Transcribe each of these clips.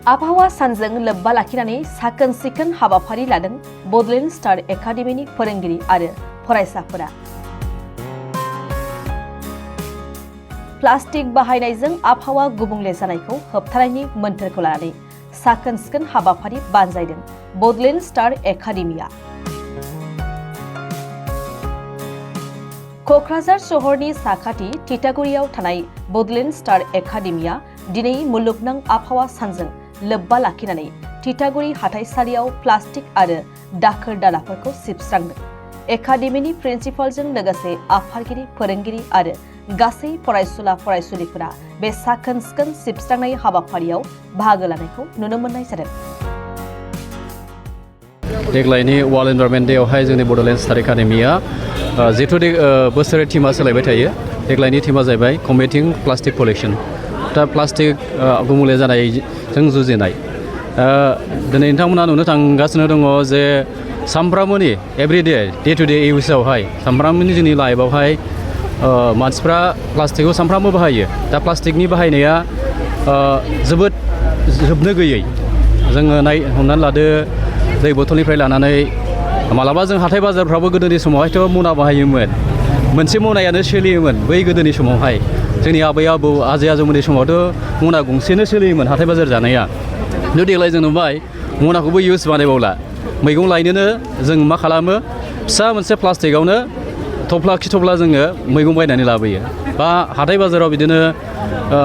आबहावा सानजों लोब्बा लाखिनानै साखोन सिखोन हाबाफारि लादों बड'ल स्टार एकाडेमिनि फोरोंगिरि आरो फरायसाफोरा। प्लास्टिक बाहायनायजों आबहावा गुबुंले जानायखौ होबथानायनि मोन्थोरखौ लानानै साखोन सिखोन हाबाफारि बानजायदों बड'ल स्टार एकाडेमिया। क'क्राझार सहरनि साखाथि टिटागुरियाव थानाय बड'ल स्टार एकाडेमिया दिनै मुलुगनां आबहावा सानजों लोब्बा लाखिनानै टिटागुरि हाथाइसालियाव प्लास्टिक आरो दाखोर दालाफोरखौ सिबस्रांदों। एकाडेमिनि प्रिन्सिपालजों लोगोसे आफादगिरि फोरोंगिरि आरो गासै फरायसुला फरायसुलिफोरा बे साखोन सिखोन सिबस्रांनाय हाबाफारियाव बाहागो लानायखौ नुनो मोननाय जादों। देग्लायनि वर्ल्ड एनभायरनमेन्ट डेआवहाय जोंनि बड'ल स्टार एकाडेमिया जिहेतु बोसोरै टीमा सोलायबाय थायो। देग्लायनि टीमा जाहैबाय कम्बेटिं प्लास्टिक पलिउसन, दा प्लास्टिक गुबुंले जानायजों जुजिनाय। दिनै नोंथांमोना नुनो थांगासिनो दङ जे सामफ्रामबोनि एभ्रिडे डे टु डे इउसावहाय सामफ्रामबोनि जोंनि लाइफआवहाय मानसिफ्रा प्लास्टिकखौ सामफ्रामबो बाहायो। दा प्लास्टिकनि बाहायनाया जोबोद जोबनो गैयै। जोङो हमनानै लादो दै बथलनिफ्राय लानानै मालाबा जों हाथाय बाजारफ्रावबो गोदोनि समावहायथ' मना बाहायोमोन। मोनसे मनायानो सोलियोमोन बै गोदोनि समावहाय। जोंनि आबै आबौ आजै आजौमोननि समावथ' मना गंसेनो सोलियोमोन हाथाय बाजार जानाया। खिन्थु देग्लाय जों नुबाय मनाखौबो इउज बानायबावला। मैगं लायनोनो जों मा खालामो, फिसा मोनसे प्लास्टिकआवनो थफ्ला खिथफ्ला जोङो मैगं बायनानै लाबोयो। बा हाथाय बाजाराव बिदिनो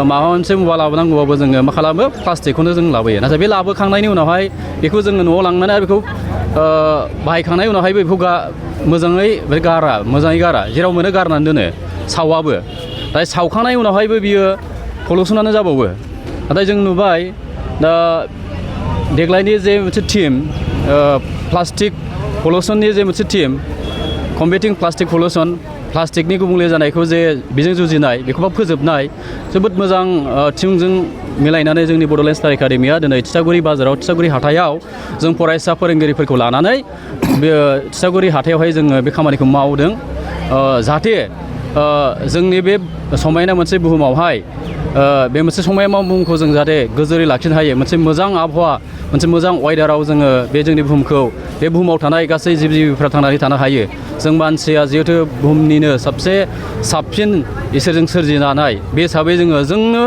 माबा मोनसे मुवा लाबोनांगौबाबो जोङो मा खालामो, प्लास्टिकखौनो जों लाबोयो। नाथाय बे लाबोखांनायनि उनावहाय बेखौ जोङो न'आव लांनानै आरो बेखौ बाहायखांनायनि उनावहाय बेखौ मोजाङै गारा, जेराव मोनो गारनानै दोनो, सावाबो। दा सावखांनायनि उनावहायबो बियो पलिउसनानो जाबावो। नाथाय जों नुबाय दा देग्लायनि जे मोनसे टीम प्लास्टिक पलिउसननि जे मोनसे टीम कम्बेटिं प्लास्टिक पलिउसन, प्लास्टिकनि गुबुंले जानायखौ जे बेजों जुजिनाय, बेखौबा फोजोबनाय, जोबोद मोजां टीमजों मिलायनानै जोंनि बड'ल स्टार एकाडेमिया दिनै टिटागुरि बाजाराव टिटागुरि हाथायाव जों फरायसा फोरोंगिरिफोरखौ लानानै बे टिटागुरि हाथायावहाय जोङो बे खामानिखौ मावदों। जाहाथे जोंनि बे समायना मोनसे बुहुमावहाय बे मोनसे समायना बुहुमखौ जों जाहाथे गोजोरै लाखिनो हायो, मोनसे मोजां आबहावा, मोनसे मोजां वेदाराव जोङो बे जोंनि बुहुमखौ, बे बुहुमाव थानाय गासै जिब जिबिफ्रा थांनानै थानो हायो। जों मानसिया जिहेथु बुहुमनिनो साबसिन इसोरजों सोरजिजानाय, बे हिसाबै जोंनो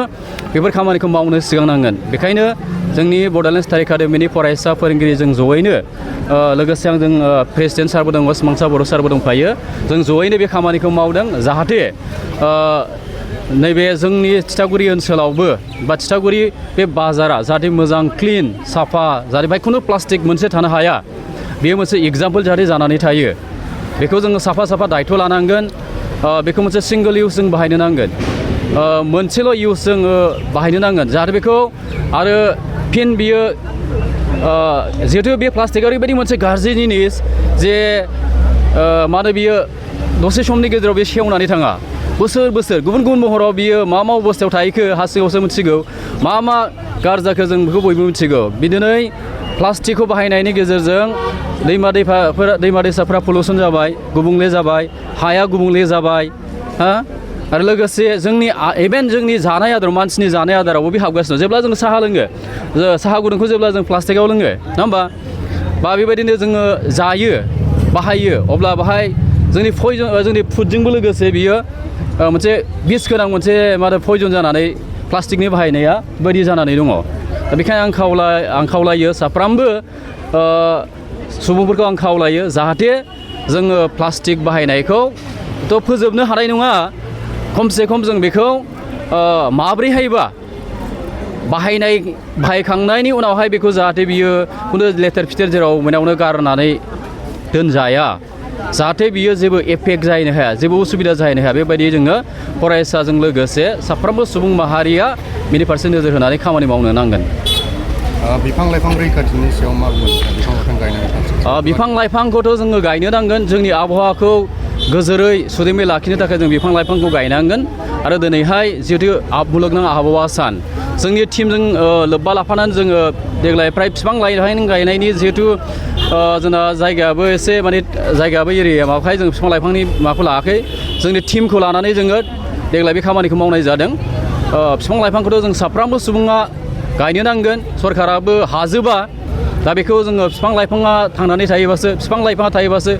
बेफोर खामानिखौ मावनो सिगांनांगोन। बेखायनो जोंनि बड'ल स्टार एकाडेमिनि फरायसा फोरोंगिरि जों जयैनो, लोगोसे जों प्रेसिडेन्ट सारबो दङ, सिमांसा बर' सारबो दंफायो, जों जयैनो बे खामानिखौ मावदों। जाहाथे नैबे जोंनि टिटागुरि ओनसोलावबो बा टिटागुरि बे बाजारा जाहाथे मोजां क्लिन साफा, जाहाथे बाहाय खुनु प्लास्टिक मोनसे थानो हाया, बेयो मोनसे एग्जाम्पोल जाहाथे जानानै थायो। बेखौ जोङो साफा दायथ' लानांगोन। बेखौ मोनसे सिंगोल इउज जों बाहायनो नांगोन, मोनसेल' इउज जोङो बाहायनो नांगोन। जाहाथे बेखौ आरो फिन बियो जिहेतु बे प्लास्टिकआ ओरैबायदि मोनसे गाज्रि जिनिस जे मा होनो, बियो दसे समनि गेजेराव बे सेवनानै थाङा। बोसोर गुबुन महराव बियो मा अबस्थायाव थाहैखो हा सिङावसो मिथिगौ, मा गारजाखो जों बेखौ बयबो मिथिगौ। बिदिनो प्लास्टिकखौ बाहायनायनि गेजेरजों दैमा दैसाफ्रा पलिउसन जाबाय, गुबुंले जाबाय, हाया गुबुंले जाबाय। आरो लोगोसे जोंनि जानाय आदार, मानसिनि जानाय आदारावबो बे हाबगासिनो। जेब्ला जों साहा लोङो, साहा गुदुंखौ जेब्ला जों प्लास्टिकआव लोङो, नङा होमबा, बा बेबायदिनो जोङो जायो, बाहायो, अब्ला बाहाय जोंनि फुडजोंबो लोगोसे बियो मोनसे बिस गोनां मोनसे पयजन जानानै प्लास्टिकनि बाहायनाया बेबायदि जानानै दङ। दा बेखायनो आं खावलायो साफ्रोमबो सुबुंफोरखौ आं खावलायो, जाहाथे जोङो प्लास्टिक बाहायनायखौथ' फोजोबनो हानाय नङा, खमसे खम जों बेखौ माब्रैहायबा बाहायखांनायनि उनावहाय बेखौ जाहाथे बियो खुनु लेथेर फिथेर जेराव मोनावनो गारनानै दोनजाया, जाहाथे बियो जेबो एफेक्ट जाहैनो हाया, जेबो उसुबिदा जाहैनो हाया। बेबायदि जोङो फरायसाजों लोगोसे साफ्रोमबो सुबुं माहारिया बेनि फारसे नोजोर होनानै खामानि मावनो नांगोन। बिफां लाइफां रैखाथिनि सायाव मा बुंगोन? बिफां लाइफां गायनायनि फारसे बिफां लाइफांखौथ' जोङो गायनो नांगोन। जोंनि आबहावाखौ गोजोरै सुदेमै लाखिनो थाखाय जों बिफां लाइफांखौ गायनांगोन। आरो दिनैहाय जिहेतु मुलुगनां आबहावा सान, जोंनि टीमजों लोब्बा लाफानानै जोङो देग्लाय फ्राय बिफां लाइफां गायनायनि जिहेतु जोंना जायगायाबो एसे जायगायाबो एरिया माबाखाय जों बिफां लाइफांनि माबाखौ लायाखै। जोंनि टीमखौ लानानै जोङो देग्लाय बे खामानिखौ मावनाय जादों। बिफां लाइफांखौथ' जों साफ्रोमबो सुबुङा गायनो नांगोन सरकाराबो हाजोबा दा बेखौ जोङो बिफां लाइफाङा थांनानै थायोबासो बिफां लाइफाङा थायोबासो